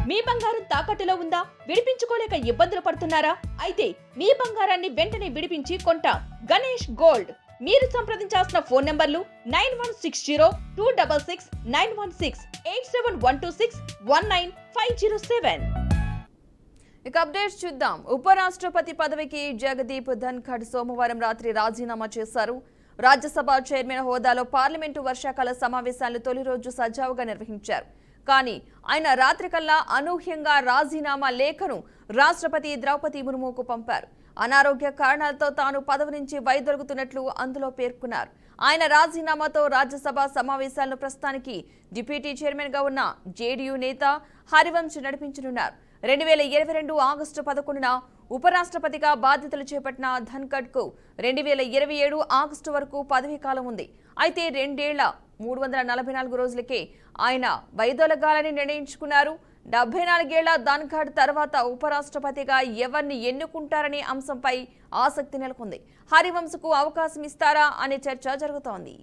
మీ బంగారం తాకట్టులో ఉందా? విడిపించుకోలేక ఇబ్బందులు పడుతున్నారా? అయితే మీ బంగారాన్ని వెంటనే విడిపించి కొంటాం. గణేష్ గోల్డ్. మీరు సంప్రదించాల్సిన ఫోన్ నంబర్లు 9160-266-916, 8712619507. ఇక అప్డేట్స్ చూద్దాం. ఉపరాష్ట్రపతి పదవికి జగదీప్ ధన్ఖడ్ సోమవారం రాత్రి రాజీనామా చేశారు. రాజ్యసభ చైర్మన్ హోదాలో పార్లమెంటు వర్షాకాల సమావేశాలను తొలి రోజు సజావుగా నిర్వహించారు. కానీ ఆయన రాత్రికల్లా అనూహ్యంగా రాజీనామా లేఖను రాష్ట్రపతి ద్రౌపది ముర్ముకు పంపారు. అనారోగ్య కారణాలతో తాను పదవి నుంచి వైదొలుగుతున్నట్లు అందులో పేర్కొన్నారు. ఆయన రాజీనామాతో రాజ్యసభ సమావేశాలను ప్రస్తుతానికి డిప్యూటీ చైర్మన్ గా ఉన్న జేడీయూ నేత హరివంశ్ నడిపించనున్నారు. 2022 ఆగస్టు 11న ఉపరాష్ట్రపతిగా బాధ్యతలు చేపట్టిన ధన్ఖడ్ కు 2027 ఆగస్టు వరకు పదవీ కాలం ఉంది. అయితే 2 ఏళ్ల 344 రోజులకే ఆయన వైదొలగాలని నిర్ణయించుకున్నారు. 74 ఏళ్ల ధన్ఖడ్ తర్వాత ఉపరాష్ట్రపతిగా ఎవరిని ఎన్నుకుంటారనే అంశంపై ఆసక్తి నెలకొంది. హరివంశ్కు అవకాశం ఇస్తారా అనే చర్చ జరుగుతోంది.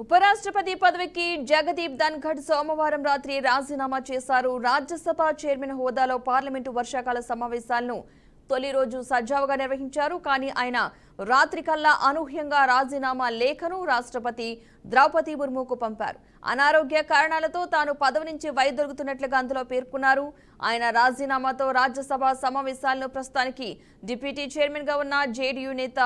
ఉపరాష్ట్రపతి పదవికి జగదీప్ ధన్ఖడ్ సోమవారం రాత్రి రాజీనామా చేశారు. రాజ్యసభ చైర్మన్ హోదాలో పార్లమెంటు వర్షాకాల సమావేశాలను తొలి రోజు సజావుగా నిర్వహించారు. కానీ ఆయన రాత్రికల్లా అనూహ్యంగా రాజీనామా లేఖను రాష్ట్రపతి ద్రౌపది ముర్ముకు పంపారు. అనారోగ్య కారణాలతో తాను పదవి నుంచి వైదొలుగుతున్నట్లుగా అందులో పేర్కొన్నారు. ఆయన రాజీనామాతో రాజ్యసభ సమావేశాలను ప్రస్తుతానికి డిప్యూటీ చైర్మన్ గా ఉన్న జేడీయూ నేత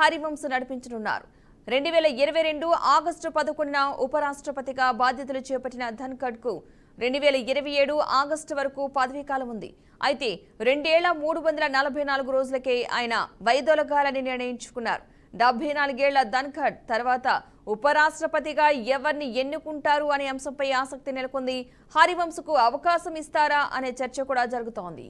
హరివంశ్ నడిపించనున్నారు. 2022 ఆగస్టు 11న ఉపరాష్ట్రపతిగా బాధ్యతలు చేపట్టిన ధన్ఖడ్ కు 2027 ఆగస్టు వరకు పదవీకాలం ఉంది. అయితే 2 ఏళ్ల 344 రోజులకే ఆయన వైదొలగాలని నిర్ణయించుకున్నారు. 74 ఏళ్ల ధన్ఖడ్ తర్వాత ఉపరాష్ట్రపతిగా ఎవరిని ఎన్నుకుంటారు అనే అంశంపై ఆసక్తి నెలకొంది. హరివంశ్కు అవకాశం ఇస్తారా అనే చర్చ కూడా జరుగుతోంది.